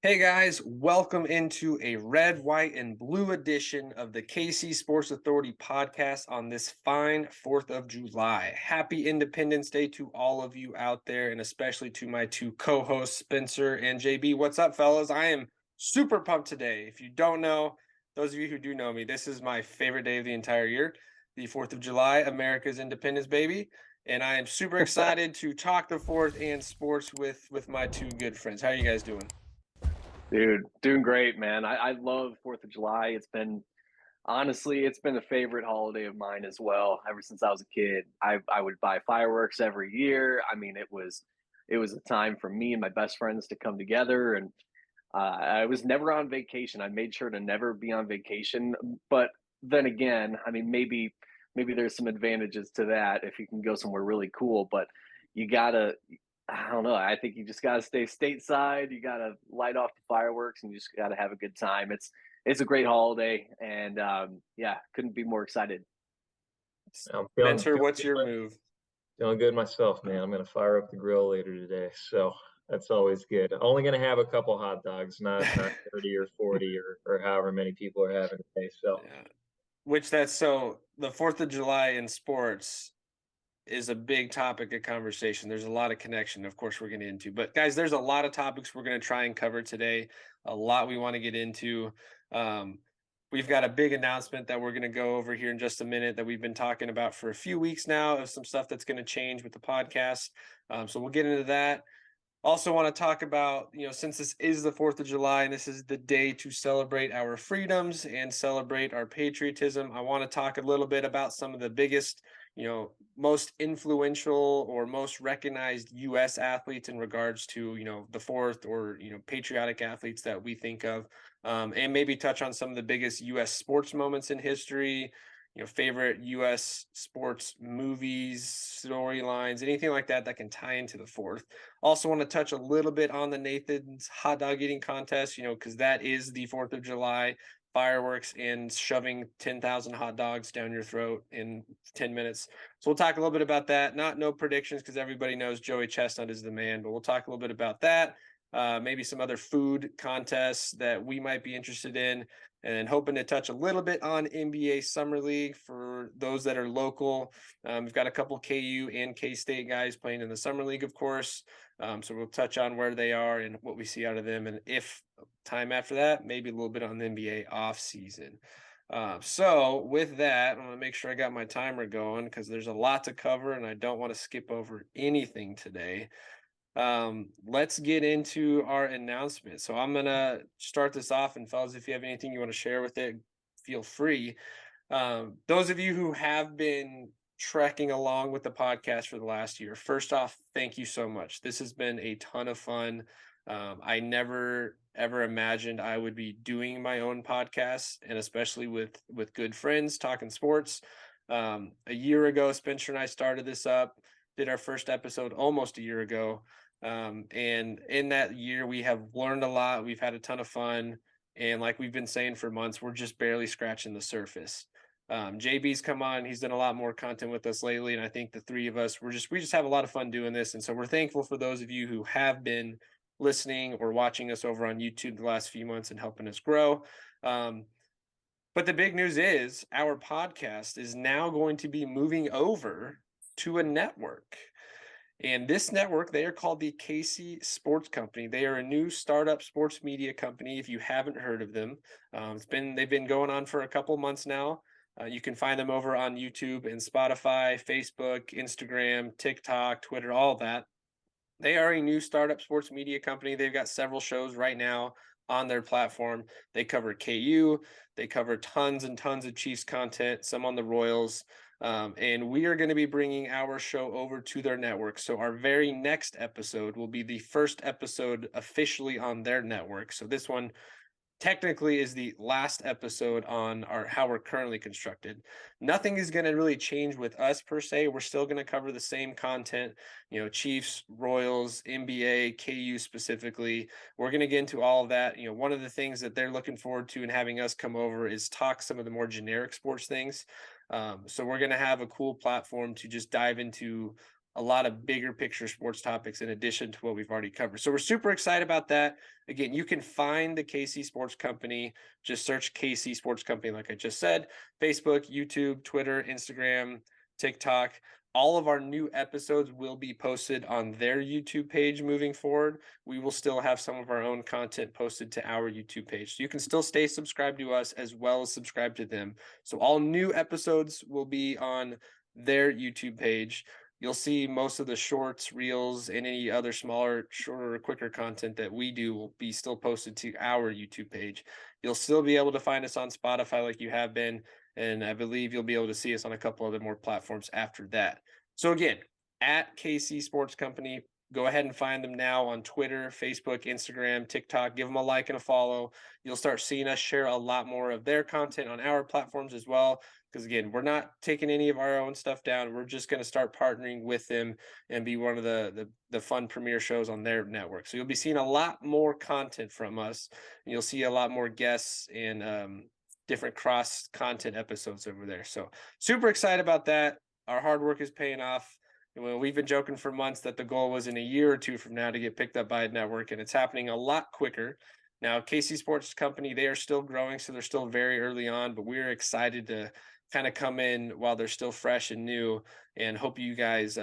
Hey guys, welcome into a red, white, and blue edition of the KC Sports Authority podcast on this fine 4th of July. Happy Independence Day to all of you out there, and especially to my two co hosts, Spencer and JB. What's up, fellas? I am super pumped today. If you don't know, those of you who do know me, this is my favorite day of the entire year, the 4th of July, America's Independence, baby. And I am super excited to talk the 4th and sports with my two good friends. How are you guys doing? Dude, doing great, man. I love 4th of July. It's been a favorite holiday of mine as well. Ever since I was a kid, I would buy fireworks every year. I mean, it was a time for me and my best friends to come together, and I was never on vacation. I made sure to never be on vacation. But then again, I mean, maybe there's some advantages to that if you can go somewhere really cool. But you gotta I don't know. I think you just got to stay stateside. You got to light off the fireworks, and you just got to have a good time. It's a great holiday, and yeah, couldn't be more excited. I'm Spencer, what's your move? feeling good myself, man. I'm gonna fire up the grill later today, so that's always good. Only gonna have a couple hot dogs, not 30 or 40 or however many people are having today. So Yeah. Which that's so the 4th of July in sports is a big topic of conversation. There's a lot of connection, of course, we're getting into. But guys, there's a lot of topics we're going to try and cover today. A lot we want to get into. Um, we've got a big announcement that we're going to go over here in just a minute that we've been talking about for a few weeks now of some stuff that's going to change with the podcast. So we'll get into that. Also want to talk about, since this is the 4th of July and this is the day to celebrate our freedoms and celebrate our patriotism, I want to talk a little bit about some of the biggest, most influential or most recognized US athletes in regards to, the 4th or, patriotic athletes that we think of, and maybe touch on some of the biggest US sports moments in history, favorite US sports movies, storylines, anything like that that can tie into the 4th. Also want to touch a little bit on the Nathan's hot dog eating contest, because that is the 4th of July, fireworks and shoving 10,000 hot dogs down your throat in 10 minutes. So we'll talk a little bit about that. No predictions because everybody knows Joey Chestnut is the man, but we'll talk a little bit about that. Maybe some other food contests that we might be interested in, and hoping to touch a little bit on NBA Summer League for those that are local. We've got a couple KU and K-State guys playing in the Summer League, of course. So we'll touch on where they are and what we see out of them. And if time after that, maybe a little bit on the NBA off season. So with that, I'm going to make sure I got my timer going because there's a lot to cover and I don't want to skip over anything today. Let's get into our announcement. So I'm gonna start this off, and fellas, if you have anything you want to share with it, feel free. Those of you who have been trekking along with the podcast for the last year, first off, thank you so much. This has been a ton of fun. I never ever imagined I would be doing my own podcast, and especially with good friends talking sports. A year ago, Spencer and I started this up, did our first episode almost a year ago. And in that year, we have learned a lot. We've had a ton of fun. And like we've been saying for months, we're just barely scratching the surface. JB's come on. He's done a lot more content with us lately. And I think the three of us, we just have a lot of fun doing this. And so we're thankful for those of you who have been listening or watching us over on YouTube the last few months and helping us grow. But the big news is our podcast is now going to be moving over to a network. And this network, they are called the Casey Sports Company. They are a new startup sports media company. If you haven't heard of them, they've been going on for a couple months now. You can find them over on YouTube and Spotify, Facebook, Instagram, TikTok, Twitter, all that. They are a new startup sports media company. They've got several shows right now on their platform. They cover KU. They cover tons and tons of Chiefs content, some on the Royals. And we are going to be bringing our show over to their network. So our very next episode will be the first episode officially on their network. So this one technically is the last episode on our how we're currently constructed. Nothing is going to really change with us per se. We're still going to cover the same content, Chiefs, Royals, NBA, KU specifically. We're going to get into all of that. One of the things that they're looking forward to and having us come over is talk some of the more generic sports things. So we're going to have a cool platform to just dive into a lot of bigger picture sports topics in addition to what we've already covered. So we're super excited about that. Again, you can find the KC Sports Company. Just search KC Sports Company, like I just said, Facebook, YouTube, Twitter, Instagram, TikTok. All of our new episodes will be posted on their YouTube page moving forward. We will still have some of our own content posted to our YouTube page. So you can still stay subscribed to us as well as subscribe to them. So all new episodes will be on their YouTube page. You'll see most of the shorts, reels, and any other smaller, shorter, quicker content that we do will be still posted to our YouTube page. You'll still be able to find us on Spotify like you have been, and I believe you'll be able to see us on a couple other more platforms after that. So again, at KC Sports Company, go ahead and find them now on Twitter, Facebook, Instagram, TikTok. Give them a like and a follow. You'll start seeing us share a lot more of their content on our platforms as well. Because again, we're not taking any of our own stuff down. We're just going to start partnering with them and be one of the fun premiere shows on their network. So you'll be seeing a lot more content from us. And you'll see a lot more guests and different cross content episodes over there. So super excited about that. Our hard work is paying off. We've been joking for months that the goal was in a year or two from now to get picked up by a network, and it's happening a lot quicker. Now, KC Sports Company, they are still growing, so they're still very early on, but we're excited to kind of come in while they're still fresh and new, and hope you guys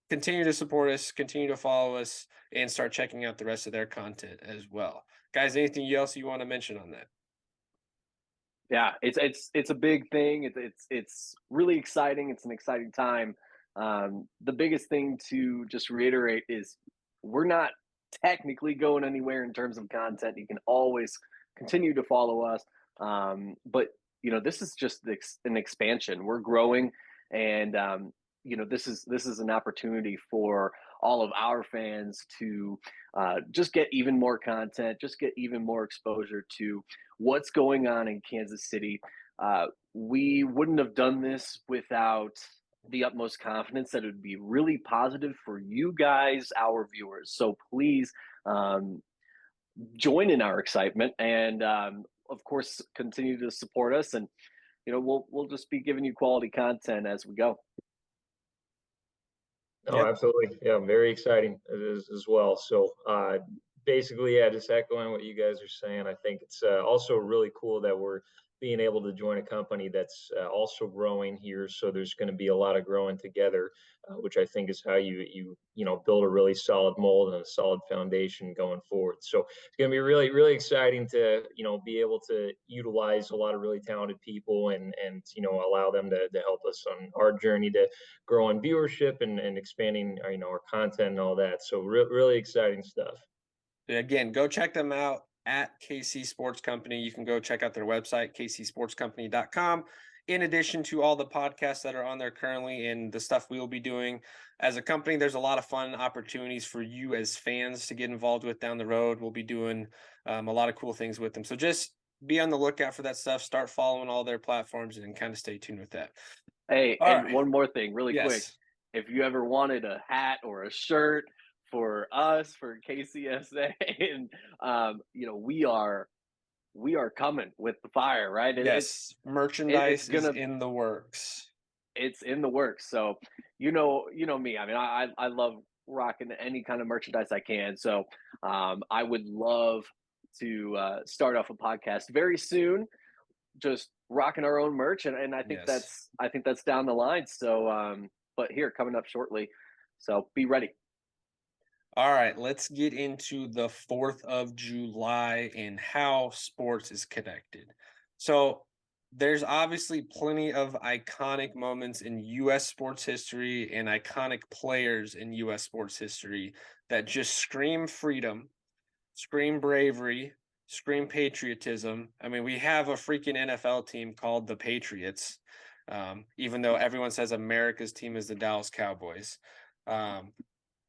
continue to support us, continue to follow us, and start checking out the rest of their content as well. Guys, anything else you want to mention on that? Yeah, it's a big thing. It's really exciting. It's an exciting time. The biggest thing to just reiterate is we're not technically going anywhere in terms of content. You can always continue to follow us, but this is just an expansion. We're growing, and this is an opportunity for all of our fans to just get even more content, just get even more exposure to what's going on in Kansas City. We wouldn't have done this without the utmost confidence that it would be really positive for you guys, our viewers. So please join in our excitement, and of course, continue to support us. And we'll just be giving you quality content as we go. Oh, absolutely. Yeah, very exciting as well. So basically, yeah, just echoing what you guys are saying. I think it's also really cool that we're being able to join a company that's also growing here. So there's going to be a lot of growing together, which I think is how you build a really solid mold and a solid foundation going forward. So it's going to be really, really exciting to be able to utilize a lot of really talented people and allow them to help us on our journey to grow in viewership and expanding our content and all that. So really exciting stuff. Again, go check them out at KC Sports Company. You can go check out their website, kcsportscompany.com. In addition to all the podcasts that are on there currently and the stuff we will be doing as a company, there's a lot of fun opportunities for you as fans to get involved with down the road. We'll be doing a lot of cool things with them. So just be on the lookout for that stuff. Start following all their platforms and kind of stay tuned with that. Hey, and right. One more thing really quick. If you ever wanted a hat or a shirt for us, for KCSA, and we are coming with the fire, right? Yes, merchandise is in the works. It's in the works. So you know me. I mean, I love rocking any kind of merchandise I can. So I would love to start off a podcast very soon, just rocking our own merch, and I think that's down the line. So but here, coming up shortly. So be ready. All right, let's get into the 4th of July and how sports is connected. So there's obviously plenty of iconic moments in U.S. sports history and iconic players in U.S. sports history that just scream freedom, scream bravery, scream patriotism. I mean, we have a freaking NFL team called the Patriots, even though everyone says America's team is the Dallas Cowboys.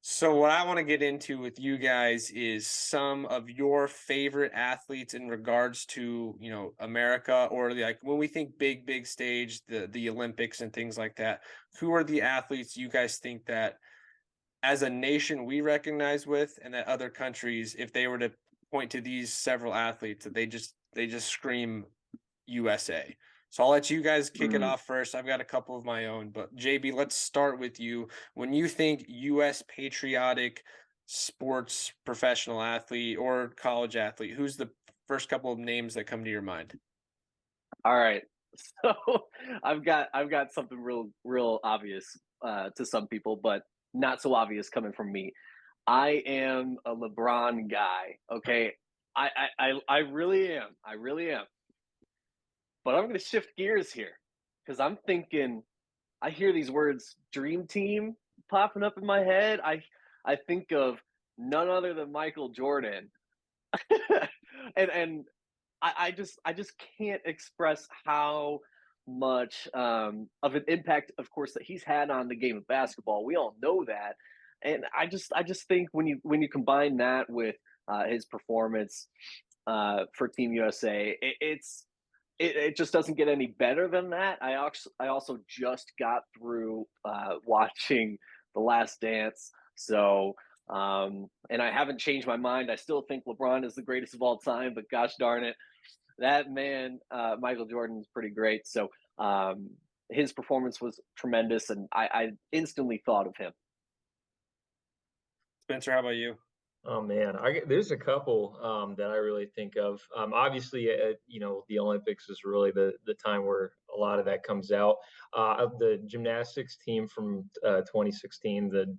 So what I want to get into with you guys is some of your favorite athletes in regards to, America, or when we think big stage, the Olympics and things like that. Who are the athletes you guys think that as a nation we recognize with, and that other countries, if they were to point to these several athletes, that they just scream USA? So I'll let you guys kick it off first. I've got a couple of my own, but JB, let's start with you. When you think U.S. patriotic sports professional athlete or college athlete, who's the first couple of names that come to your mind? All right. So I've got something real obvious to some people, but not so obvious coming from me. I am a LeBron guy. Okay. I really am. I really am. But I'm gonna shift gears here because I'm thinking I hear these words dream team popping up in my head. I think of none other than Michael Jordan. And I just can't express how much of an impact, of course, that he's had on the game of basketball. We all know that, and I just think when you combine that with his performance for Team USA, it just doesn't get any better than that. I also just got through watching The Last Dance, so and I haven't changed my mind. I still think LeBron is the greatest of all time, but gosh darn it, that man, Michael Jordan, is pretty great. So his performance was tremendous, and I instantly thought of him. Spencer, how about you? Oh man, there's a couple that I really think of. Obviously, the Olympics is really the time where a lot of that comes out. The gymnastics team from 2016, the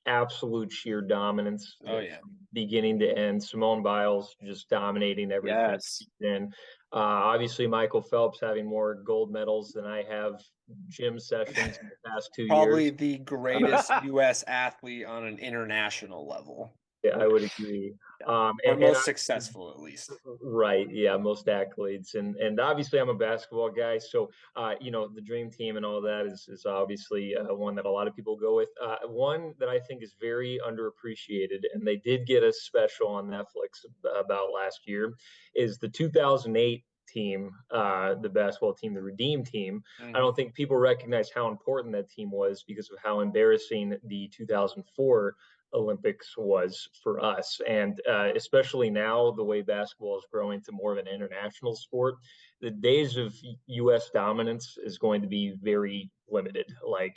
absolute sheer dominance, Oh yeah. from beginning to end. Simone Biles just dominating everything. Yes. And obviously, Michael Phelps having more gold medals than I have gym sessions in the past 2 years. Probably the greatest U.S. athlete on an international level, Yeah, I would agree. or And most successful at least. right, yeah, most accolades, and obviously I'm a basketball guy, so the dream team and all that is obviously one that a lot of people go with. One that I think is very underappreciated, and they did get a special on Netflix about last year, is the 2008 team, the basketball team, the Redeem team. I Mhm. don't think people recognize how important that team was because of how embarrassing the 2004 Olympics was for us. And especially now, the way basketball is growing to more of an international sport, the days of U.S. dominance is going to be very limited. Like,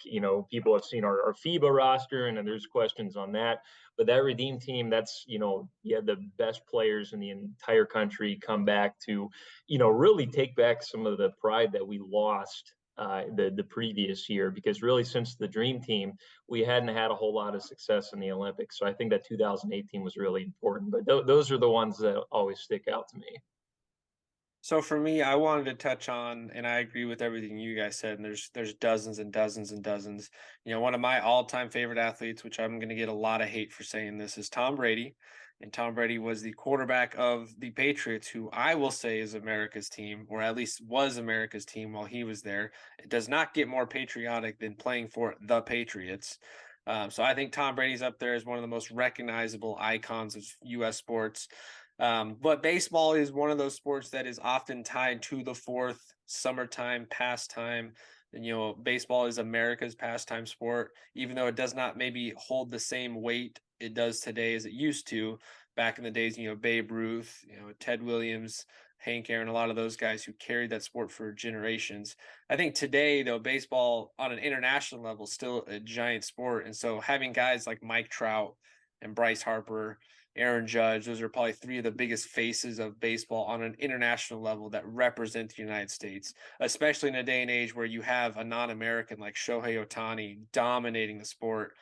people have seen our FIBA roster, and there's questions on that. But that Redeem team, that's, you had the best players in the entire country come back to, really take back some of the pride that we lost the previous year, because really since the dream team we hadn't had a whole lot of success in the Olympics. So I think that 2018 was really important. But those are the ones that always stick out to me. So for me, I wanted to touch on, and I agree with everything you guys said. And there's dozens and dozens and dozens. One of my all-time favorite athletes, which I'm going to get a lot of hate for saying this, is Tom Brady. And Tom Brady was the quarterback of the Patriots, who I will say is America's team, or at least was America's team while he was there. It does not get more patriotic than playing for the Patriots. So I think Tom Brady's up there as one of the most recognizable icons of U.S. sports. But baseball is one of those sports that is often tied to the fourth summertime pastime. And, baseball is America's pastime sport, even though it does not maybe hold the same weight it does today as it used to back in the days, Babe Ruth, Ted Williams, Hank Aaron, a lot of those guys who carried that sport for generations. I think today, though, baseball on an international level is still a giant sport. And so having guys like Mike Trout and Bryce Harper, Aaron Judge, those are probably three of the biggest faces of baseball on an international level that represent the United States, especially in a day and age where you have a non-American like Shohei Ohtani dominating the sport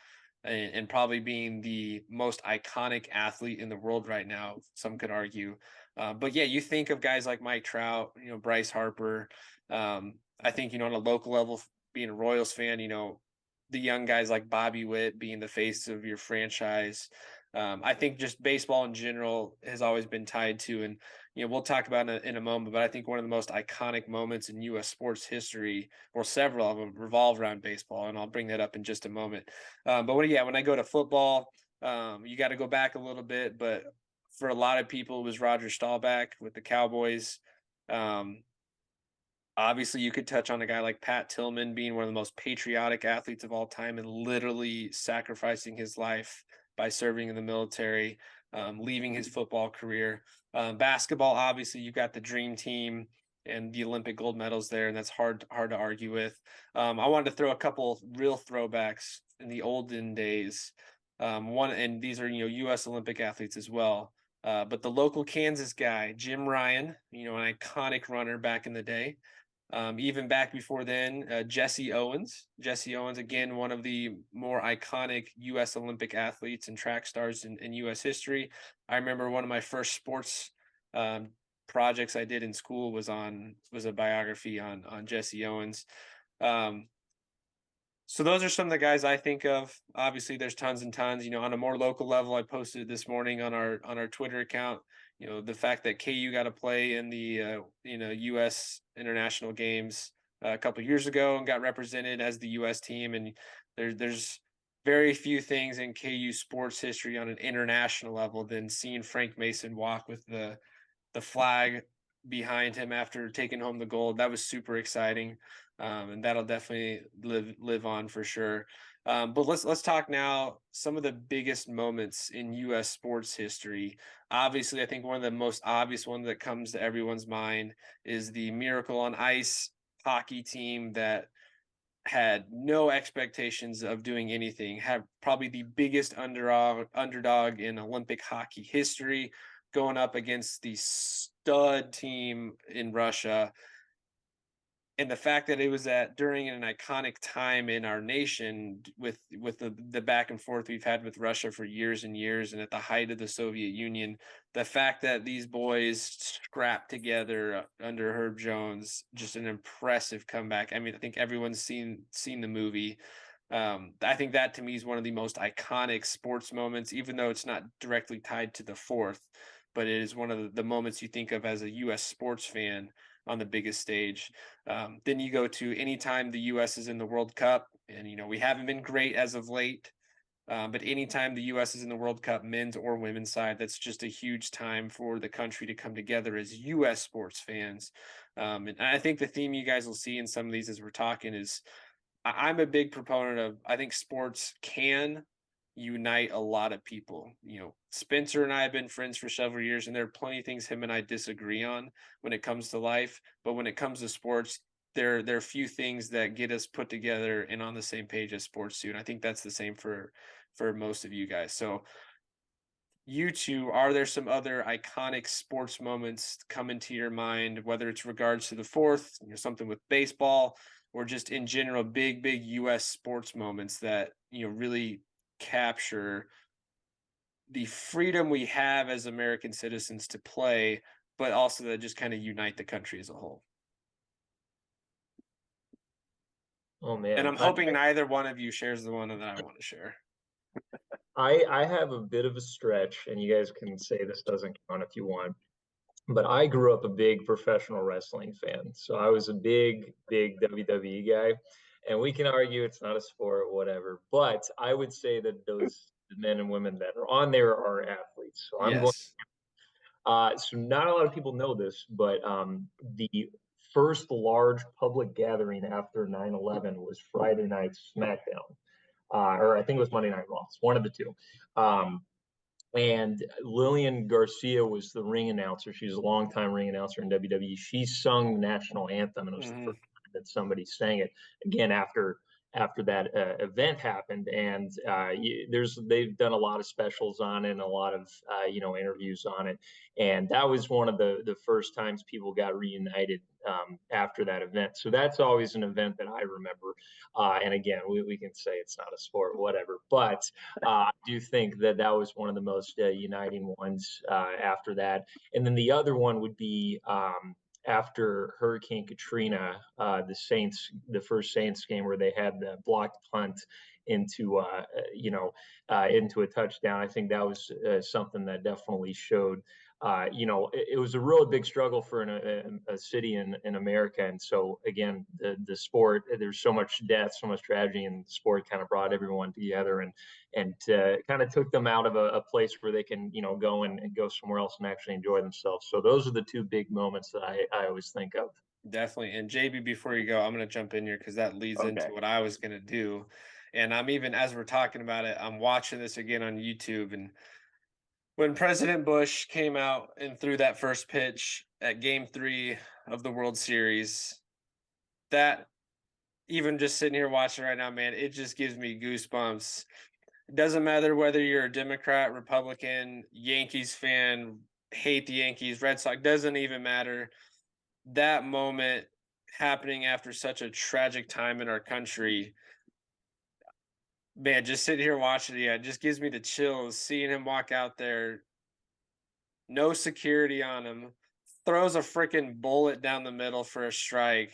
and probably being the most iconic athlete in the world right now, some could argue. But yeah, you think of guys like Mike Trout, Bryce Harper. I think, on a local level, being a Royals fan, the young guys like Bobby Witt being the face of your franchise. I think just baseball in general has always been tied to, and we'll talk about it in a moment, but I think one of the most iconic moments in U.S. sports history, or several of them, revolve around baseball, and I'll bring that up in just a moment. But when I go to football, you got to go back a little bit, but for a lot of people, it was Roger Staubach with the Cowboys. Obviously, you could touch on a guy like Pat Tillman being one of the most patriotic athletes of all time and literally sacrificing his life by serving in the military, leaving his football career. Basketball, obviously, you've got the dream team. and the Olympic gold medals there, and that's hard to argue with. I wanted to throw a couple real throwbacks in the olden days. One, and these are U.S. Olympic athletes as well. But the local Kansas guy, Jim Ryan, an iconic runner back in the day. Even back before then, Jesse Owens. Jesse Owens, again, one of the more iconic U.S. Olympic athletes and track stars in U.S. history. I remember one of my first sports projects I did in school was a biography on Jesse Owens. So those are some of the guys I think of. Obviously, there's tons and tons. On a more local level, I posted this morning on our Twitter account. The fact that KU got to play in the U.S. international games a couple of years ago and got represented as the U.S. team, and there's very few things in KU sports history on an international level than seeing Frank Mason walk with the flag behind him after taking home the gold. That was super exciting. And that'll definitely live on for sure. But let's talk now some of the biggest moments in U.S. sports history. Obviously, I think one of the most obvious ones that comes to everyone's mind is the Miracle on Ice hockey team that had no expectations of doing anything, had probably the biggest underdog in Olympic hockey history, going up against the stud team in Russia. And the fact that it was during an iconic time in our nation with the back and forth we've had with Russia for years and years, and at the height of the Soviet Union, the fact that these boys scrapped together under Herb Jones, just an impressive comeback. I mean, I think everyone's seen the movie. I think that to me is one of the most iconic sports moments, even though it's not directly tied to the fourth, but it is one of the moments you think of as a U.S. sports fan on the biggest stage. Then you go to anytime the U.S. is in the World Cup, and we haven't been great as of late, but anytime the U.S. is in the World Cup, men's or women's side, that's just a huge time for the country to come together as U.S. sports fans. And I think the theme you guys will see in some of these as we're talking is I'm a big proponent of, I think sports can unite a lot of people. Spencer and I have been friends for several years, and there are plenty of things him and I disagree on when it comes to life. But when it comes to sports, there are few things that get us put together and on the same page as sports do. And I think that's the same for most of you guys. So you two, are there some other iconic sports moments come into your mind, whether it's regards to the fourth, something with baseball, or just in general, big U.S. sports moments that, really capture the freedom we have as American citizens to play, but also that just kind of unite the country as a whole? Oh man. And I'm hoping neither one of you shares the one that I want to share. I have a bit of a stretch, and you guys can say this doesn't count if you want. But I grew up a big professional wrestling fan. So I was a big WWE guy. And we can argue it's not a sport, whatever. But I would say that those men and women that are on there are athletes. So I'm going. Yes. So not a lot of people know this, but the first large public gathering after 9/11 was Friday night SmackDown, or I think it was Monday Night Raw. It's one of the two. And Lillian Garcia was the ring announcer. She's a longtime ring announcer in WWE. She sung the national anthem, and it was the first time that somebody sang it again after that event happened. And they've done a lot of specials on it and a lot of interviews on it. And that was one of the first times people got reunited after that event. So that's always an event that I remember. And again, we can say it's not a sport, whatever, but I do think that was one of the most uniting ones after that. And then the other one would be after Hurricane Katrina, the first Saints game where they had the blocked punt into into a touchdown. I think that was something that definitely showed. It was a really big struggle for a city in America, and so again, the sport. There's so much death, so much tragedy, and the sport kind of brought everyone together and kind of took them out of a place where they can go and go somewhere else and actually enjoy themselves. So those are the two big moments that I always think of. Definitely. And JB, before you go, I'm going to jump in here because that leads into what I was going to do. And I'm even, as we're talking about it, I'm watching this again on YouTube. And when President Bush came out and threw that first pitch at Game 3 of the World Series. That even just sitting here watching right now, man, it just gives me goosebumps. It doesn't matter whether you're a Democrat, Republican, Yankees fan, hate the Yankees, Red Sox, doesn't even matter. That moment happening after such a tragic time in our country, man, just sitting here watching it, yeah, it just gives me the chills seeing him walk out there, no security on him, throws a freaking bullet down the middle for a strike.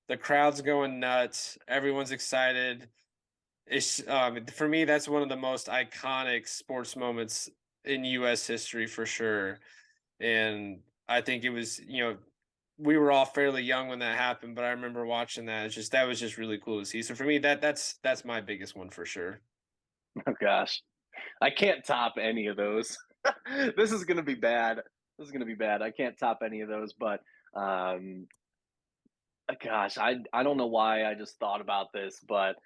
The crowd's going nuts. Everyone's excited. It's for me, that's one of the most iconic sports moments in U.S. history for sure. And I think it was, we were all fairly young when that happened, but I remember watching that. It's just that was just really cool to see. So for me, that's my biggest one for sure. Oh gosh, I can't top any of those. This is gonna be bad. This is gonna be bad. I can't top any of those, but um, gosh, I don't know why I just thought about this, but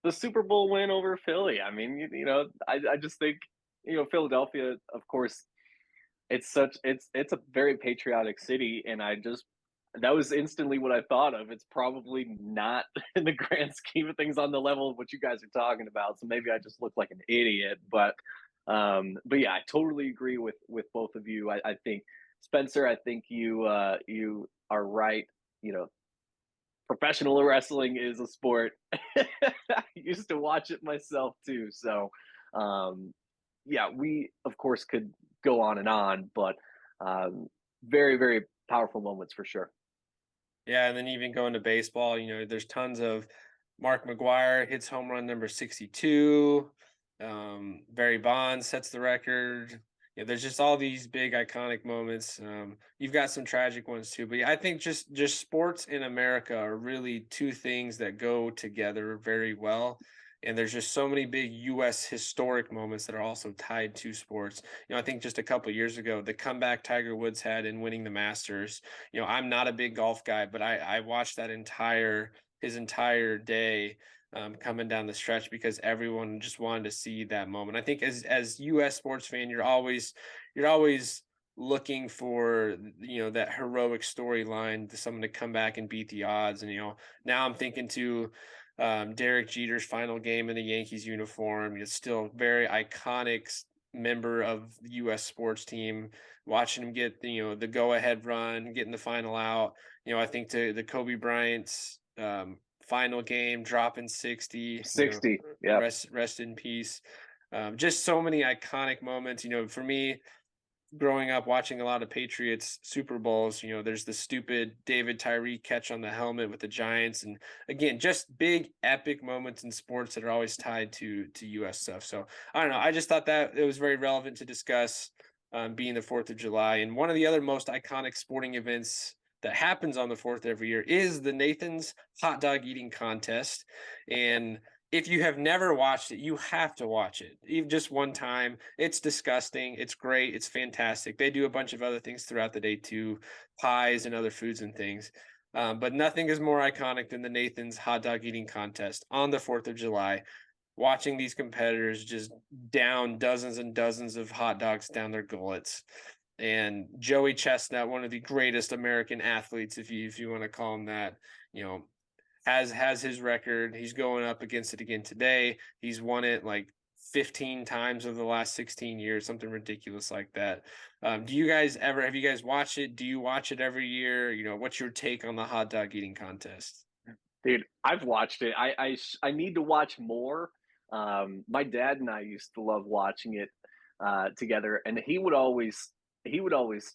the Super Bowl win over Philly. I mean, I just think Philadelphia, of course, it's a very patriotic city, and I just that was instantly what I thought of. It's probably not in the grand scheme of things on the level of what you guys are talking about. So maybe I just look like an idiot, but yeah, I totally agree with both of you. I think Spencer, I think you are right. You know, professional wrestling is a sport. I used to watch it myself too. So um, yeah, we of course could go on, but um, very, very powerful moments for sure. Yeah, and then even going to baseball, there's tons of Mark McGuire hits home run number 62. Barry Bonds sets the record. Yeah, there's just all these big iconic moments. You've got some tragic ones too, but yeah, I think just sports in America are really two things that go together very well. And there's just so many big U.S. historic moments that are also tied to sports. I think just a couple years ago, the comeback Tiger Woods had in winning the Masters. I'm not a big golf guy, but I watched his entire day coming down the stretch because everyone just wanted to see that moment. I think as U.S. sports fan, you're always looking for that heroic storyline to someone to come back and beat the odds. And now I'm thinking to Derek Jeter's final game in the Yankees uniform. It's still very iconic member of the U.S. sports team. Watching him get the go ahead run, getting the final out. I think to the Kobe Bryant's final game, dropping 60. 60. Yeah. Rest in peace. Just so many iconic moments. For me, growing up watching a lot of Patriots Super Bowls, there's the stupid David Tyree catch on the helmet with the Giants, and again, just big epic moments in sports that are always tied to U.S. stuff. So I don't know. I just thought that it was very relevant to discuss, being the 4th of July, and one of the other most iconic sporting events that happens on the 4th every year is the Nathan's hot dog eating contest. And if you have never watched it, you have to watch it, even just one time. It's disgusting. It's great. It's fantastic. They do a bunch of other things throughout the day too, pies and other foods and things. But nothing is more iconic than the Nathan's hot dog eating contest on the 4th of July. Watching these competitors just down dozens and dozens of hot dogs down their gullets. And Joey Chestnut, one of the greatest American athletes, if you want to call him that, has his record. He's going up against it again today. He's won it like 15 times over the last 16 years, something ridiculous like that. Have you guys watched it? Do you watch it every year? What's your take on the hot dog eating contest? Dude, I've watched it. I need to watch more. My dad and I used to love watching it together, and he would always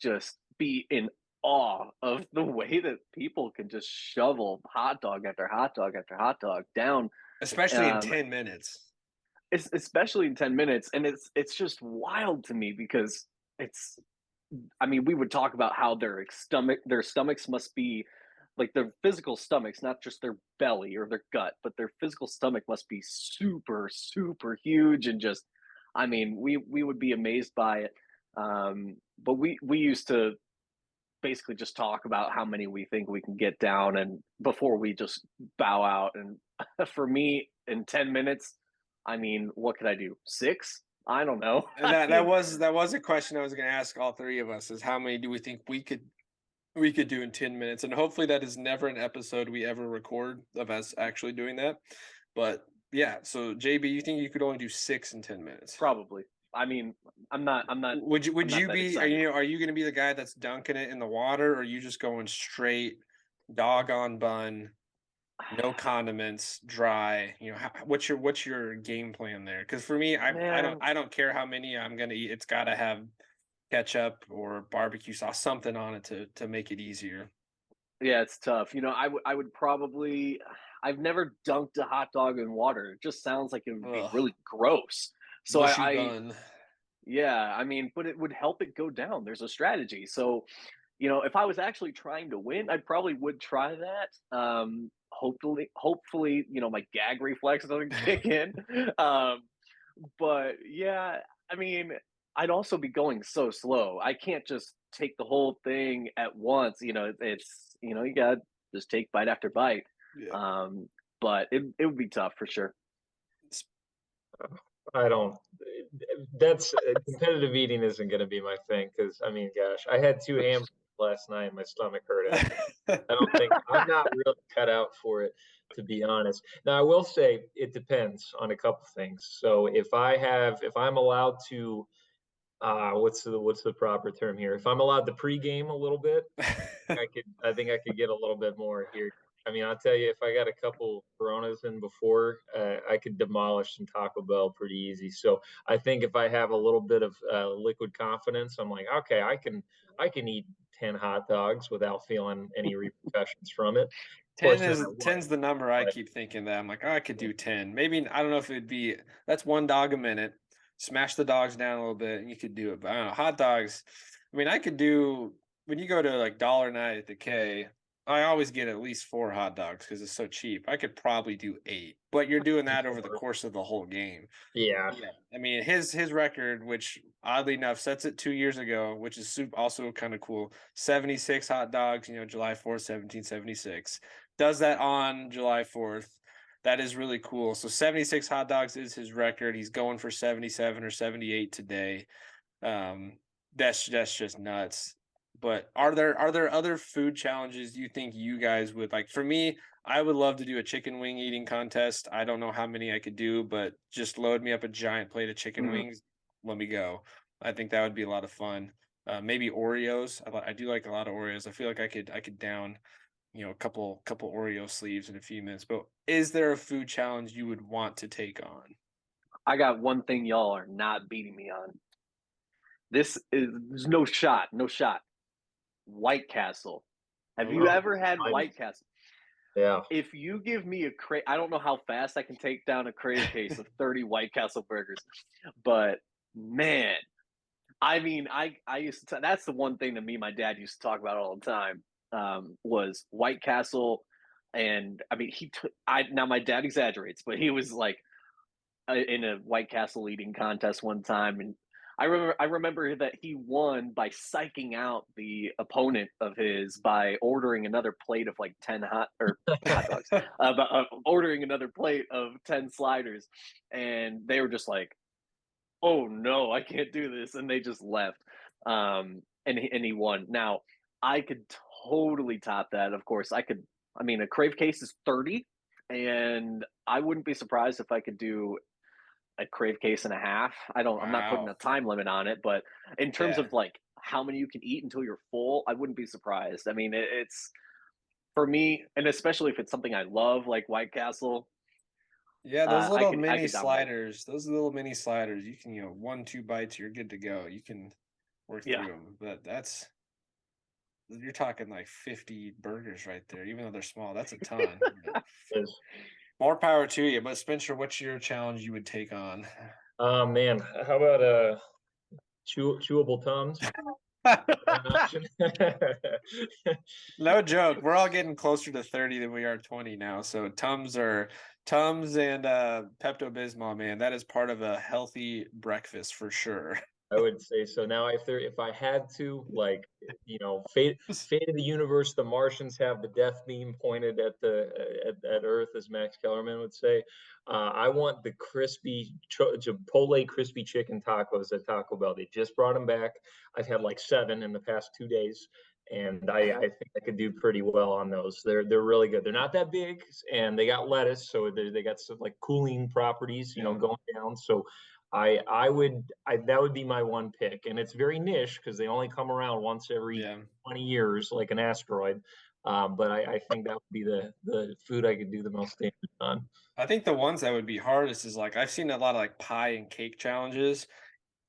just be in awe of the way that people can just shovel hot dog after hot dog after hot dog down, Especially in um, 10 minutes. especially in 10 minutes, and it's just wild to me because it's. I mean, we would talk about how their stomachs must be like their physical stomachs, not just their belly or their gut, but their physical stomach must be super, super huge and just. I mean, we would be amazed by it. But we used to basically just talk about how many we think we can get down and before we just bow out. And for me, in 10 minutes, I mean, what could I do? Six? I don't know. And that was a question I was going to ask all three of us: is how many do we think we could do in 10 minutes. And hopefully that is never an episode we ever record of us actually doing that. But yeah, so JB, you think you could only do 6 in 10 minutes? Probably. I mean, I'm not. Would I'm not you that be excited. are you gonna be the guy that's dunking it in the water, or are you just going straight dog on bun, no condiments, dry? You know, what's your game plan there? Because for me, Man, I don't care how many I'm gonna eat. It's gotta have ketchup or barbecue sauce, something on it to make it easier. yeah, it's tough. You know, I would probably. I've never dunked a hot dog in water. It just sounds like it would be Ugh, really gross. So mushy I bun. yeah, I mean, but it would help it go down. There's a strategy. So, you know, if I was actually trying to win, I probably would try that. Hopefully, you know, my gag reflex doesn't kick in. Um, but yeah, I mean, I'd also be going so slow. I can't just take the whole thing at once. You know, it's you know, you got to just take bite after bite. Yeah. Um, but it would be tough for sure. I don't. That's competitive eating isn't going to be my thing because I mean, gosh, I had 2 hamburgers last night and my stomach hurt after. I don't think I'm not really cut out for it, to be honest. Now, I will say it depends on a couple things. So if I'm allowed to, what's the proper term here? If I'm allowed to pregame a little bit, I think I could get a little bit more here. I mean, I'll tell you, if I got a couple Coronas in before, I could demolish some Taco Bell pretty easy. So I think if I have a little bit of liquid confidence, I'm like, okay, I can eat 10 hot dogs without feeling any repercussions from it. Of 10 course, then is I would, 10's the number I but keep thinking that I'm like, oh, I could do 10. Maybe I don't know if it'd be that's 1 dog a minute. Smash the dogs down a little bit and you could do it. But I don't know, hot dogs. I mean, I could do when you go to like Dollar Night at the K, I always get at least 4 hot dogs because it's so cheap. I could probably do 8, but you're doing that over the course of the whole game. yeah, Yeah. I mean, his record, which oddly enough sets it 2 years ago, which is also kind of cool. 76 hot dogs, you know, July 4th, 1776. Does that on July 4th. That is really cool. So 76 hot dogs is his record. He's going for 77 or 78 today. Um, that's just nuts. But are there other food challenges you think you guys would like? For me, I would love to do a chicken wing eating contest. I don't know how many I could do, but just load me up a giant plate of chicken Mhm. wings. Let me go. I think that would be a lot of fun. Maybe Oreos. I do like a lot of Oreos. I feel like I could down, you know, a couple Oreo sleeves in a few minutes. But is there a food challenge you would want to take on? I got one thing y'all are not beating me on. There's no shot, no shot. White Castle. Have you oh, ever had I'm, White Castle? yeah. If you give me a crate, I don't know how fast I can take down a crate case of 30 White Castle burgers, but man, I mean, I used to. That's the one thing that me and my dad used to talk about all the time. Was White Castle, and I mean, he took. I now my dad exaggerates, but he was like in a White Castle eating contest one time, and I remember that he won by psyching out the opponent of his by ordering another plate of like 10 hot dogs, ordering another plate of 10 sliders, and they were just like, "Oh no, I can't do this," and they just left. And he won. Now I could totally top that. Of course, I could. I mean, a crave case is 30, and I wouldn't be surprised if I could do a crave case and a half. I'm not putting Wow. a time limit on it, but in terms Yeah. of like how many you can eat until you're full, I wouldn't be surprised. I mean, it's for me, and especially if it's something I love, like White Castle, Yeah, those little I mini could dominate. sliders, you can, you know, 1, 2 bites, you're good to go. You can work Yeah, through them. But that's you're talking like 50 burgers right there, even though they're small. That's a ton. But Is more power to you. But Spencer, what's your challenge you would take on? oh man, how about chewable Tums? An option. No joke. We're all getting closer to 30 than we are 20 now. So Tums and Pepto Bismol, man. That is part of a healthy breakfast for sure. I would say so. Now, if I had to, like, fate of the universe, the Martians have the death beam pointed at at Earth, as Max Kellerman would say. I want the crispy Chipotle crispy chicken tacos at Taco Bell. They just brought them back. I've had like 7 in the past 2 days, and I think I could do pretty well on those. They're really good. They're not that big, and they got lettuce, so they got some like cooling properties, Yeah. going down. So that would be my one pick, and it's very niche because they only come around once every Yeah. 20 years, like an asteroid. But I think that would be the food I could do the most damage on. I think the ones that would be hardest is like I've seen a lot of like pie and cake challenges.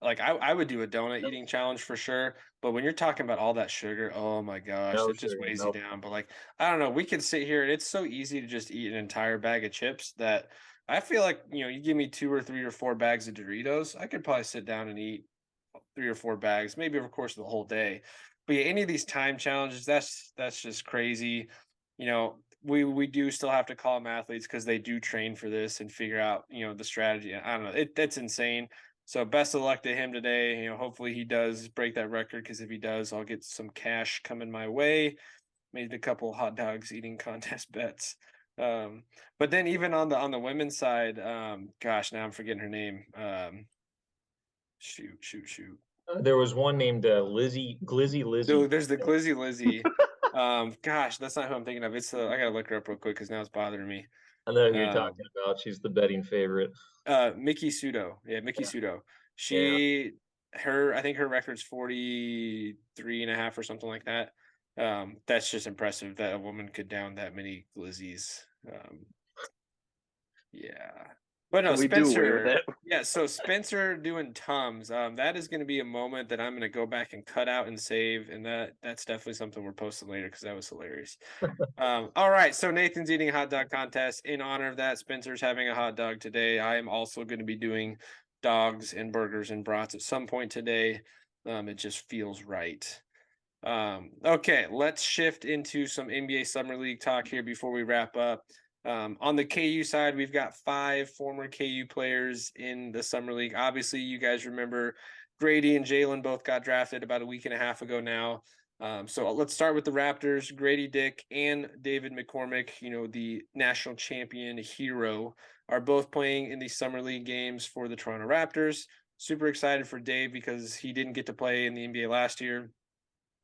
Like I would do a donut eating challenge for sure, but when you're talking about all that sugar, oh my gosh, No it just sugar, weighs you no. down. But like I don't know, we could sit here and it's so easy to just eat an entire bag of chips that I feel like, you give me 2 or 3 or 4 bags of Doritos, I could probably sit down and eat 3 or 4 bags, maybe over the course of the whole day. But yeah, any of these time challenges, that's just crazy. We do still have to call them athletes because they do train for this and figure out, the strategy. I don't know. That's insane. So best of luck to him today. Hopefully he does break that record because if he does, I'll get some cash coming my way. Made a couple hot dogs eating contest bets. But then even on the women's side, gosh, now I'm forgetting her name. Shoot. There was one named Glizzy No, Lizzy. there's the Glizzy Lizzy. Gosh, that's not who I'm thinking of. I gotta look her up real quick because now it's bothering me. I know who you're Um, talking about. She's the betting favorite. Mickey Sudo. Yeah, Mickey Yeah. Sudo. Yeah. I think her record's 43 and a half or something like that. That's just impressive that a woman could down that many glizzies. Yeah. But no, Can we do away with Spencer. it? Yeah, so Spencer doing Tums. That is going to be a moment that I'm going to go back and cut out and save, and that's definitely something we're posting later because that was hilarious. All right, so Nathan's eating a hot dog contest. In honor of that, Spencer's having a hot dog today. I am also going to be doing dogs and burgers and brats at some point today. It just feels right. Okay, let's shift into some NBA Summer League talk here before we wrap up. On the KU side, we've got 5 former KU players in the Summer League. Obviously, you guys remember Grady and Jalen both got drafted about a week and a half ago now. So let's start with the Raptors. Grady Dick and David McCormick, the national champion hero, are both playing in the Summer League games for the Toronto Raptors. Super excited for Dave because he didn't get to play in the NBA last year.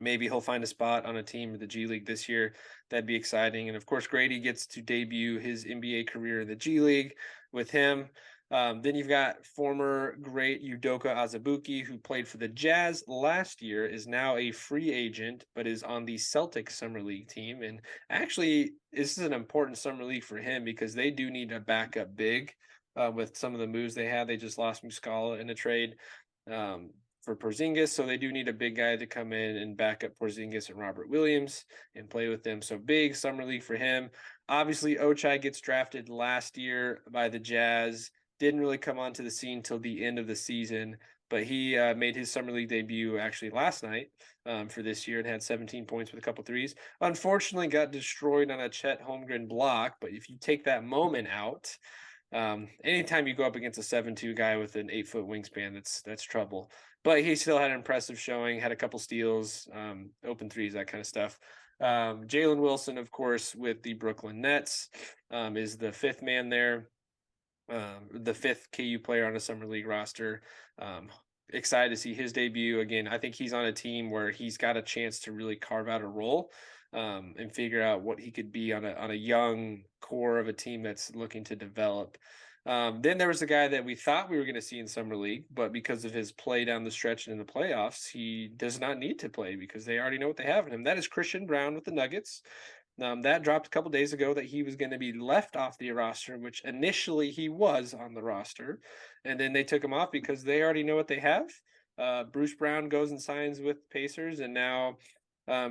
Maybe he'll find a spot on a team in the G League this year. That'd be exciting. And of course, Grady gets to debut his NBA career in the G League with him. Then you've got former great Udoka Azubuike, who played for the Jazz last year, is now a free agent, but is on the Celtics Summer League team. And actually, this is an important Summer League for him because they do need a backup big with some of the moves they had. They just lost Muscala in a trade. For Porzingis, so they do need a big guy to come in and back up Porzingis and Robert Williams and play with them. So big summer league for him. Obviously, Ochai gets drafted last year by the Jazz. Didn't really come onto the scene till the end of the season, but he made his summer league debut actually last night for this year and had 17 points with a couple threes. Unfortunately, got destroyed on a Chet Holmgren block, but if you take that moment out, anytime you go up against a 7'2" guy with an 8-foot wingspan, that's trouble. But he still had an impressive showing, had a couple steals, open threes, that kind of stuff. Jalen Wilson, of course, with the Brooklyn Nets, is the 5th man there, the 5th KU player on a summer league roster. Excited to see his debut again. I think he's on a team where he's got a chance to really carve out a role and figure out what he could be on a young core of a team that's looking to develop. Then there was a guy that we thought we were going to see in summer league, but because of his play down the stretch and in the playoffs, he does not need to play because they already know what they have in him. That is Christian Brown with the Nuggets. That dropped a couple days ago that he was going to be left off the roster, which initially he was on the roster, and then they took him off because they already know what they have. Bruce Brown goes and signs with Pacers, and now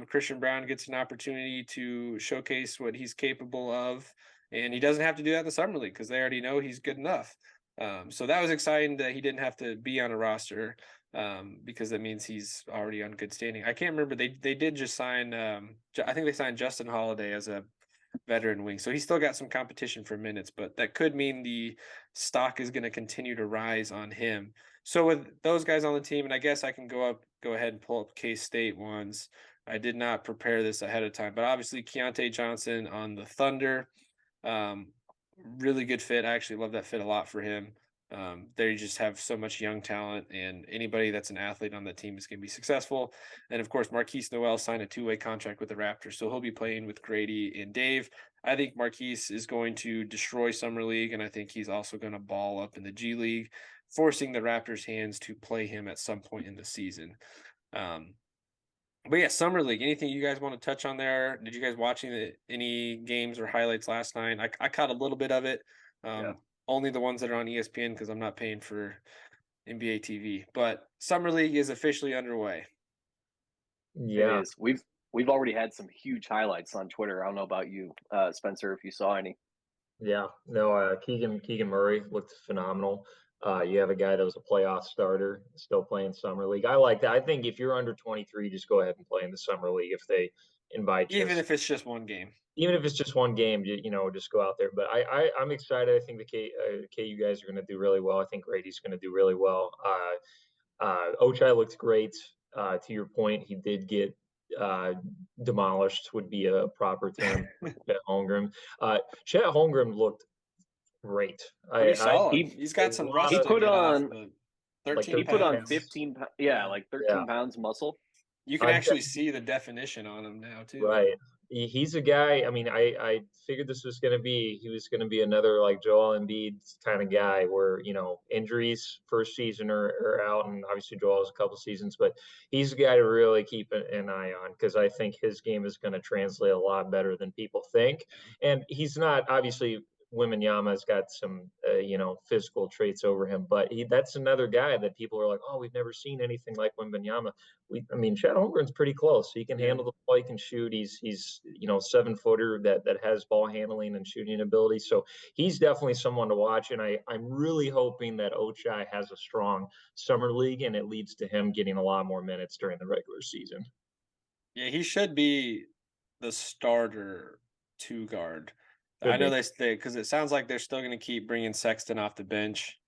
Christian Brown gets an opportunity to showcase what he's capable of, and he doesn't have to do that in the summer league because they already know he's good enough. So that was exciting that he didn't have to be on a roster because that means he's already on good standing. I can't remember. They did just sign. I think they signed Justin Holiday as a veteran wing, so he's still got some competition for minutes. But that could mean the stock is going to continue to rise on him. So with those guys on the team, and I guess I can go ahead and pull up K-State ones. I did not prepare this ahead of time, but obviously Keontae Johnson on the Thunder. Really good fit. I actually love that fit a lot for him. They just have so much young talent, and anybody that's an athlete on that team is going to be successful. And of course, Marquise Noel signed a 2-way contract with the Raptors, so he'll be playing with Grady and Dave. I think Marquise is going to destroy Summer League, and I think he's also going to ball up in the G League, forcing the Raptors' hands to play him at some point in the season. Um, but yeah, Summer League. Anything you guys want to touch on there? Did you guys watch any games or highlights last night? I caught a little bit of it. Yeah. Only the ones that are on ESPN because I'm not paying for NBA TV. But Summer League is officially underway. It Yeah, is. We've already had some huge highlights on Twitter. I don't know about you, Spencer, if you saw any. yeah. No, Keegan Murray looked phenomenal. You have a guy that was a playoff starter, still playing summer league. I like that. I think if you're under 23, just go ahead and play in the summer league if they invite you. Even if it's just one game. Even if it's just one game, just go out there. But I'm excited. I think the KU guys are going to do really well. I think Grady's going to do really well. Ochai looked great. To your point, he did get demolished. Would be a proper term. Chet Holmgren. Chet Holmgren looked great. Pretty I solid. He He's got some rust he to put get off, on but like 13 he put on pounds. 15 Yeah. like 13 Yeah. pounds muscle. You can I'm actually see the definition on him now too. right. He's a guy. I mean, I figured this was going to be he was going to be another like Joel Embiid kind of guy where injuries first season are out, and obviously Joel's a couple seasons, but he's a guy to really keep an eye on because I think his game is going to translate a lot better than people think, and he's not obviously. Wembanyama's got some, physical traits over him, but that's another guy that people are like, oh, we've never seen anything like Wembanyama. Chad Holmgren's pretty close. He can handle the ball. He can shoot. He's 7-footer that has ball handling and shooting ability. So he's definitely someone to watch. And I'm really hoping that Ochai has a strong summer league and it leads to him getting a lot more minutes during the regular season. Yeah, he should be the starter 2 guard. Should I know be. they because it sounds like they're still going to keep bringing Sexton off the bench,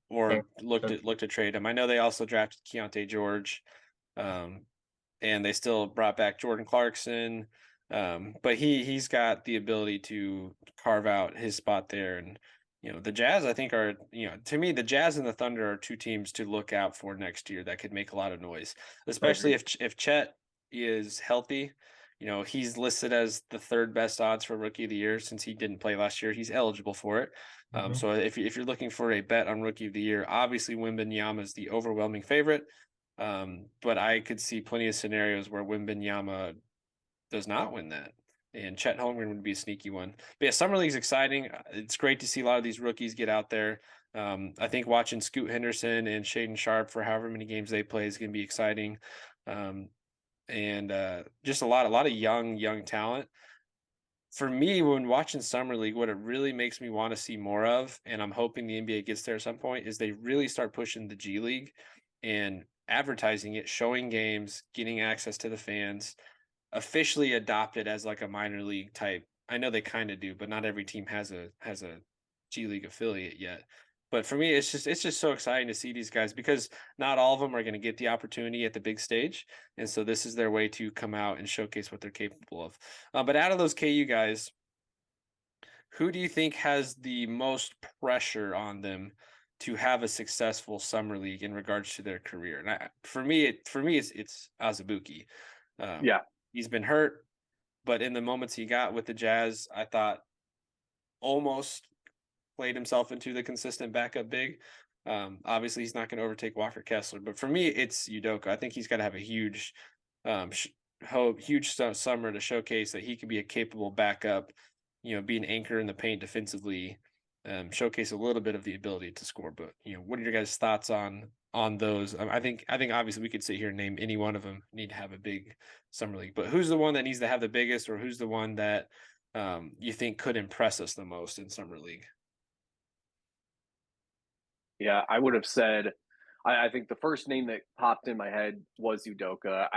or look to trade him. I know they also drafted Keontae George, and they still brought back Jordan Clarkson, but he's got the ability to carve out his spot there. And the Jazz, I think, are to me the Jazz and the Thunder are 2 teams to look out for next year that could make a lot of noise, especially if Chet is healthy. He's listed as the 3rd best odds for Rookie of the Year since he didn't play last year. He's eligible for it. So if you're looking for a bet on Rookie of the Year, obviously Wembanyama is the overwhelming favorite. But I could see plenty of scenarios where Wembanyama does not win that, and Chet Holmgren would be a sneaky one. But yeah, Summer League's exciting. It's great to see a lot of these rookies get out there. I think watching Scoot Henderson and Shaden Sharp for however many games they play is going to be exciting. And just a lot of young talent. For me, when watching Summer League, what it really makes me want to see more of, and I'm hoping the NBA gets there at some point, is they really start pushing the G League and advertising it, showing games, getting access to the fans, officially adopted as like a minor league type. I know they kind of do, but not every team has a G League affiliate yet. But for me, it's just so exciting to see these guys because not all of them are going to get the opportunity at the big stage, and so this is their way to come out and showcase what they're capable of. But out of those KU guys, who do you think has the most pressure on them to have a successful summer league in regards to their career? And for me, it's Azubuike. Yeah. He's been hurt, but in the moments he got with the Jazz, I thought almost played himself into the consistent backup big. Obviously, he's not going to overtake Walker Kessler, but for me, it's Udoka. I think he's got to have a huge, summer to showcase that he could be a capable backup. Be an anchor in the paint defensively. Showcase a little bit of the ability to score. But what are your guys' thoughts on those? I think obviously we could sit here and name any one of them need to have a big summer league. But who's the one that needs to have the biggest, or who's the one that you think could impress us the most in summer league? Yeah, I would have said. I think the first name that popped in my head was Udoka.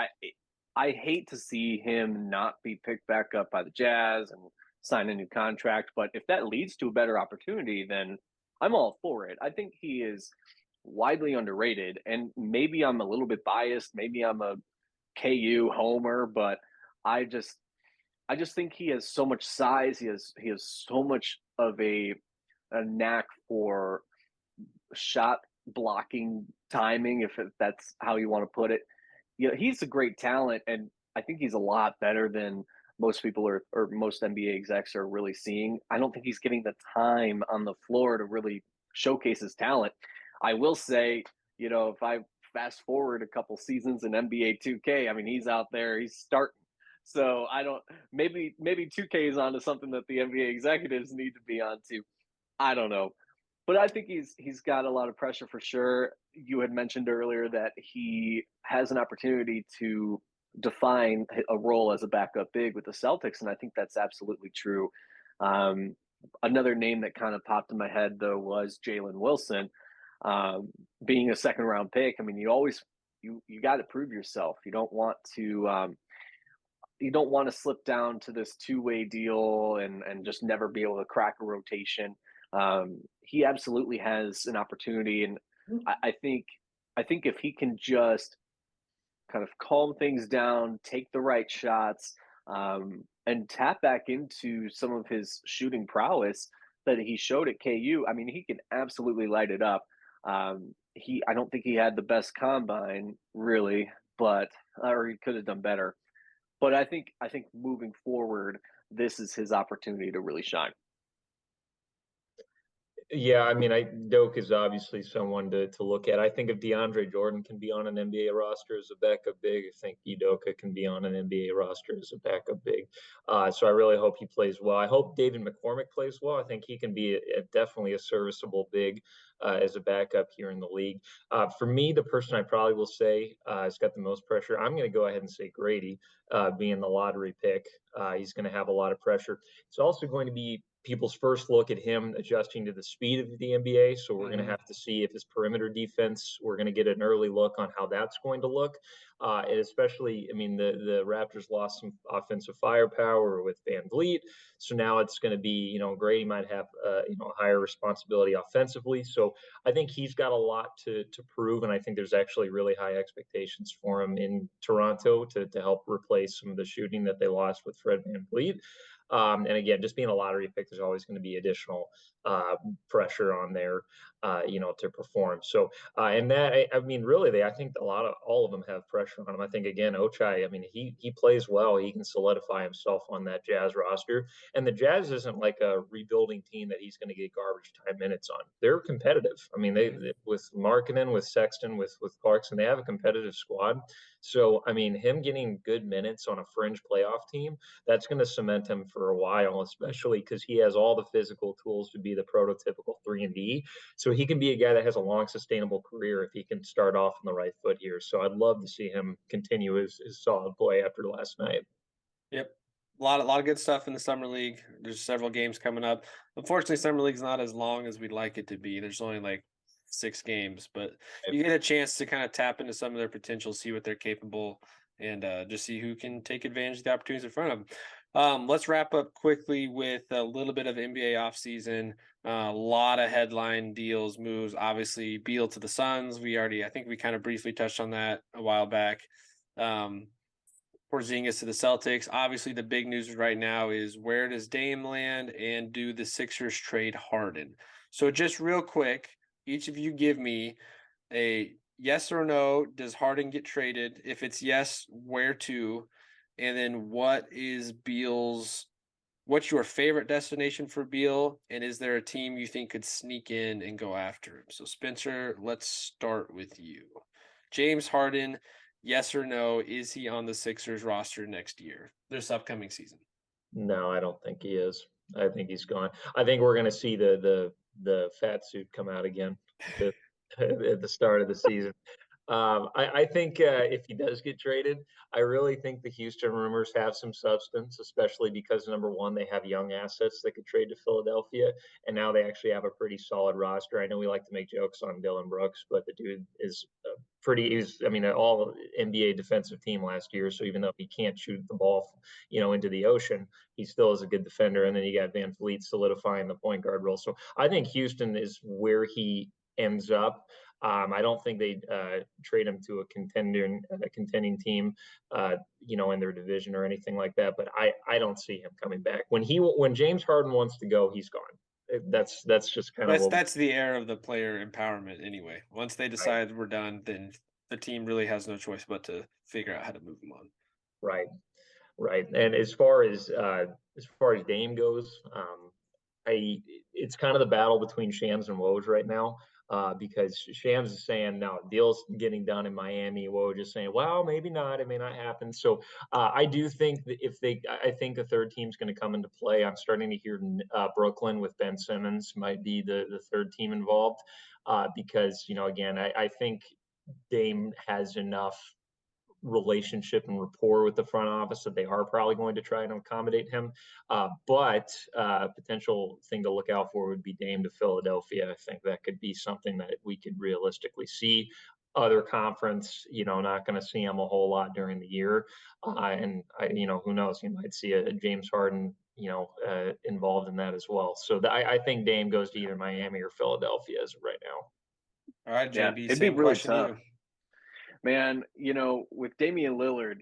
I hate to see him not be picked back up by the Jazz and sign a new contract, but if that leads to a better opportunity, then I'm all for it. I think he is widely underrated, and maybe I'm a little bit biased. Maybe I'm a KU homer, but I just think he has so much size. He has so much of a knack for shot blocking timing, if that's how you want to put it. You know, he's a great talent, and I think he's a lot better than most people are, or most NBA execs are really seeing. I don't think he's getting the time on the floor to really showcase his talent. I will say, you know, if I fast forward a couple seasons in NBA 2K, I mean, he's out there, he's starting. So I don't, maybe 2K is onto something that the NBA executives need to be onto. I don't know. But I think he's got a lot of pressure for sure. You had mentioned earlier that he has an opportunity to define a role as a backup big with the Celtics, and I think that's absolutely true. Um, Another name that kind of popped in my head though was Jalen Wilson, um, being a second round pick. I mean, you got to prove yourself. You don't want to slip down to this two-way deal and just never be able to crack a rotation. He absolutely has an opportunity, and I think if he can just kind of calm things down, take the right shots, and tap back into some of his shooting prowess that he showed at KU. I mean, he can absolutely light it up. I don't think he had the best combine really, but or he could have done better. But I think moving forward, this is his opportunity to really shine. Yeah, I mean, Doak is obviously someone to look at. I think if DeAndre Jordan can be on an NBA roster as a backup big, I think Udoka can be on an NBA roster as a backup big. So I really hope he plays well. I hope David McCormick plays well. I think he can be definitely a serviceable big as a backup here in the league. For me, the person I probably will say has got the most pressure, I'm going to go ahead and say Grady, being the lottery pick. He's going to have a lot of pressure. It's also going to be people's first look at him adjusting to the speed of the NBA. So we're going to have to see if his perimeter defense, we're going to get an early look on how that's going to look. And especially, I mean, the Raptors lost some offensive firepower with Van Vliet. So now it's going to be, Grady might have, higher responsibility offensively. So I think he's got a lot to prove. And I think there's actually really high expectations for him in Toronto to help replace some of the shooting that they lost with Fred Van Vliet. And again, just being a lottery pick, there's always going to be additional pressure on there, to perform. So, and that, I mean, really, I think all of them have pressure on him. I think again, Ochai, I mean, he plays well. He can solidify himself on that Jazz roster, and the Jazz isn't like a rebuilding team that he's going to get garbage time minutes on. They're competitive. I mean, they with Markkinen, with Sexton, with Clarkson, they have a competitive squad. So, I mean, him getting good minutes on a fringe playoff team, that's going to cement him for a while, especially because he has all the physical tools to be the prototypical 3-and-D. So he can be a guy that has a long, sustainable career if he can start off on the right foot here. So I'd love to see him continue his solid play after last night. Yep. A lot of good stuff in the summer league. There's several games coming up. Unfortunately, summer league's not as long as we'd like it to be. There's only like 6 games, but you get a chance to kind of tap into some of their potential, see what they're capable, and just see who can take advantage of the opportunities in front of them. Let's wrap up quickly with a little bit of NBA offseason. A lot of headline deals, moves. Obviously, Beal to the Suns. I think we kind of briefly touched on that a while back. Porzingis to the Celtics. Obviously, the big news right now is where does Dame land and do the Sixers trade Harden? So just real quick, each of you give me a yes or no. Does Harden get traded? If it's yes, where to? And then what's your favorite destination for Beal? And is there a team you think could sneak in and go after him? So Spencer, let's start with you. James Harden, yes or no, is he on the Sixers roster next year, this upcoming season? No, I don't think he is. I think he's gone. I think we're going to see the fat suit come out again at the start of the season. I think if he does get traded, I really think the Houston rumors have some substance, especially because number one, they have young assets that could trade to Philadelphia, and now they actually have a pretty solid roster. I know we like to make jokes on Dylan Brooks, but the dude is I mean, an all NBA defensive team last year. So even though he can't shoot the ball, into the ocean, he still is a good defender. And then you got Van Fleet solidifying the point guard role. So I think Houston is where he ends up. I don't think they trade him to a contending team, in their division or anything like that. But I don't see him coming back. When James Harden wants to go, he's gone. That's just kind of That's the era of the player empowerment anyway. Once they right, decide we're done, then the team really has no choice but to figure out how to move them on. right. Right. And as far as Dame goes, I it's kind of the battle between Shams and Woj right now. Because Shams is saying no, deal's getting done in Miami. Woj is saying, well, maybe not. It may not happen. So I do think that I think a third team's going to come into play. I'm starting to hear Brooklyn with Ben Simmons might be the third team involved. Because again, I think Dame has enough relationship and rapport with the front office that they are probably going to try and accommodate him. But potential thing to look out for would be Dame to Philadelphia. I think that could be something that we could realistically see. Other conference, not going to see him a whole lot during the year, and who knows? You might see a James Harden, involved in that as well. So I think Dame goes to either Miami or Philadelphia as of right now. All right, Yeah, JB, it'd be same really question to tough. you. Man, with Damian Lillard,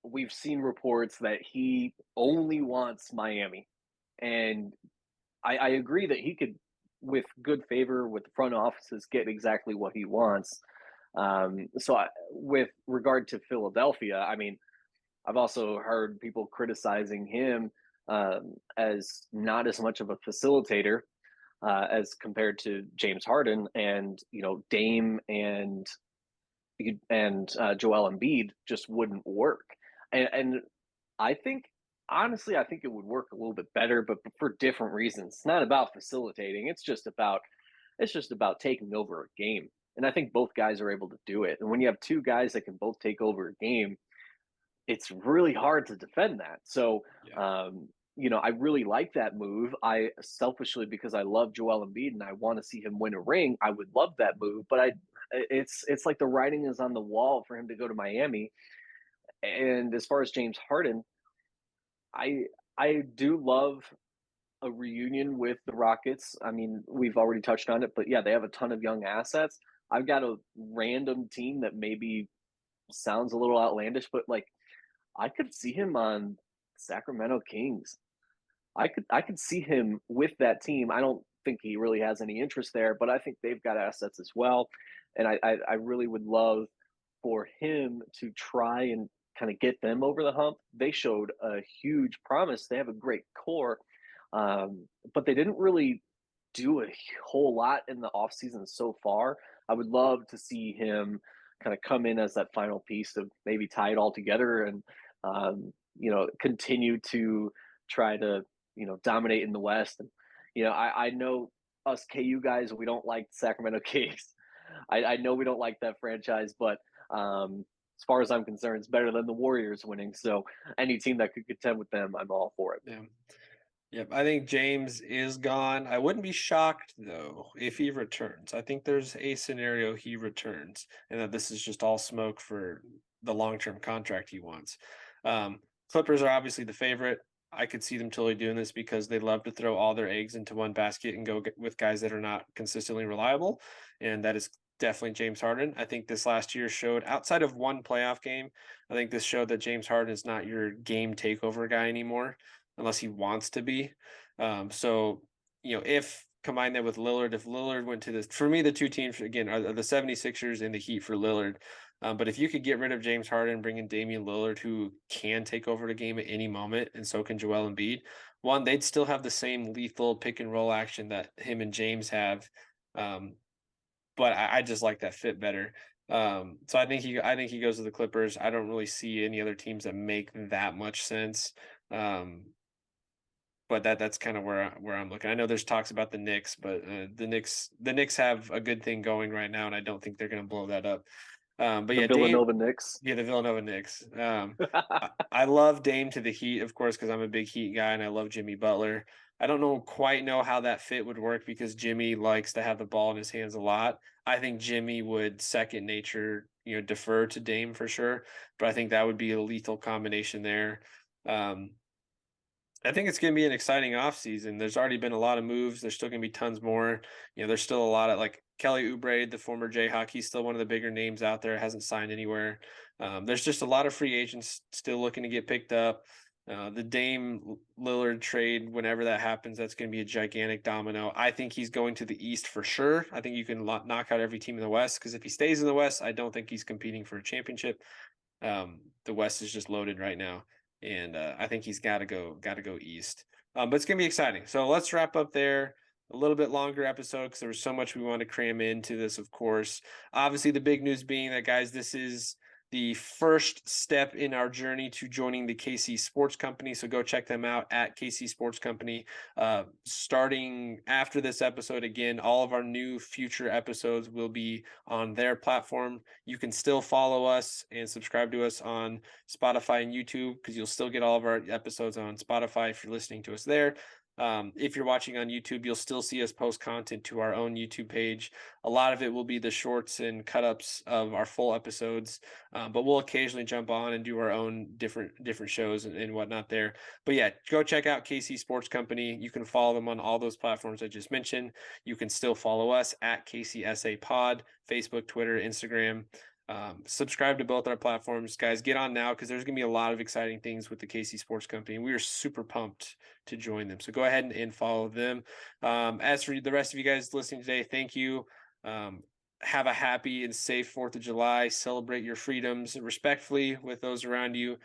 we've seen reports that he only wants Miami. And I agree that he could, with good favor with the front offices, get exactly what he wants. With regard to Philadelphia, I mean, I've also heard people criticizing him as not as much of a facilitator as compared to James Harden, and Dame and Joel Embiid just wouldn't work. And I think, honestly, I think it would work a little bit better, but for different reasons. It's not about facilitating. It's just about taking over a game. And I think both guys are able to do it. And when you have two guys that can both take over a game, it's really hard to defend that. So, Yeah. I really like that move. I selfishly, because I love Joel Embiid and I want to see him win a ring, I would love that move. But it's like the writing is on the wall for him to go to Miami. And as far as James Harden, I I do love a reunion with the Rockets. I mean, we've already touched on it, but yeah, they have a ton of young assets. I've got a random team that maybe sounds a little outlandish, but like I could see him on Sacramento Kings. I could see him with that team. I don't think he really has any interest there, but I think they've got assets as well. And I really would love for him to try and kind of get them over the hump. They showed a huge promise. They have a great core, but they didn't really do a whole lot in the offseason so far. I would love to see him kind of come in as that final piece to maybe tie it all together and continue to try to dominate in the West. And I know us KU guys, we don't like Sacramento Kings. I know we don't like that franchise, but as far as I'm concerned, it's better than the Warriors winning. So any team that could contend with them, I'm all for it. Yeah. Yep. I think James is gone. I wouldn't be shocked though if he returns. I think there's a scenario he returns and that this is just all smoke for the long-term contract he wants. Clippers are obviously the favorite. I could see them totally doing this because they love to throw all their eggs into one basket and go with guys that are not consistently reliable. And that is definitely James Harden. I think this last year showed, outside of one playoff game, I think this showed that James Harden is not your game takeover guy anymore unless he wants to be. So, if combine that with Lillard, if Lillard went to this, for me, the two teams, again, are the 76ers and the Heat for Lillard. But if you could get rid of James Harden, bring in Damian Lillard, who can take over the game at any moment, and so can Joel Embiid, one, they'd still have the same lethal pick and roll action that him and James have. But I just like that fit better. So I think he goes to the Clippers. I don't really see any other teams that make that much sense. But that's kind of where I'm looking. I know there's talks about the Knicks, but the Knicks have a good thing going right now, and I don't think they're going to blow that up. But The yeah, Dame, Villanova Knicks. yeah, the Villanova Knicks. I love Dame to the Heat, of course, because I'm a big Heat guy and I love Jimmy Butler. I don't quite know how that fit would work because Jimmy likes to have the ball in his hands a lot. I think Jimmy would second nature, defer to Dame for sure, but I think that would be a lethal combination there. Um, I think it's going to be an exciting offseason. There's already been a lot of moves. There's still going to be tons more. There's still a lot of like Kelly Oubre, the former Jayhawk. He's still one of the bigger names out there. Hasn't signed anywhere. There's just a lot of free agents still looking to get picked up. The Dame Lillard trade, whenever that happens, that's going to be a gigantic domino. I think he's going to the East for sure. I think you can knock out every team in the West, because if he stays in the West, I don't think he's competing for a championship. The West is just loaded right now, and I think he's got to go East. But it's going to be exciting. So let's wrap up there. A little bit longer episode because there was so much we wanted to cram into this, of course. Obviously, the big news being that, guys, this is the first step in our journey to joining the KC Sports Company. So go check them out at KC Sports Company. Starting after this episode, again, all of our new future episodes will be on their platform. You can still follow us and subscribe to us on Spotify and YouTube, because you'll still get all of our episodes on Spotify if you're listening to us there. If you're watching on YouTube, you'll still see us post content to our own YouTube page. A lot of it will be the shorts and cut-ups of our full episodes, but we'll occasionally jump on and do our own different shows and whatnot there. But yeah, go check out KC Sports Company. You can follow them on all those platforms I just mentioned. You can still follow us at KCSA Pod, Facebook, Twitter, Instagram. Subscribe to both our platforms, guys. Get on now, because there's gonna be a lot of exciting things with the KC Sports Company, and we are super pumped to join them. So go ahead and follow them. As for the rest of you guys listening today, thank you. Have a happy and safe 4th of July. Celebrate your freedoms respectfully with those around you.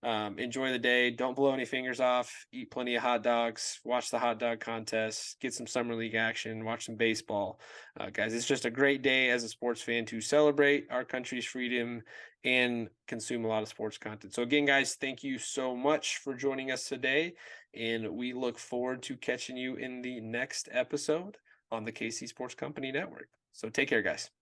Enjoy the day. Don't blow any fingers off. Eat plenty of hot dogs. Watch the hot dog contest. Get some summer league action. Watch some baseball. Guys, it's just a great day as a sports fan to celebrate our country's freedom and consume a lot of sports content. So again, guys, thank you so much for joining us today, and we look forward to catching you in the next episode on the KC Sports Company Network. So take care, guys.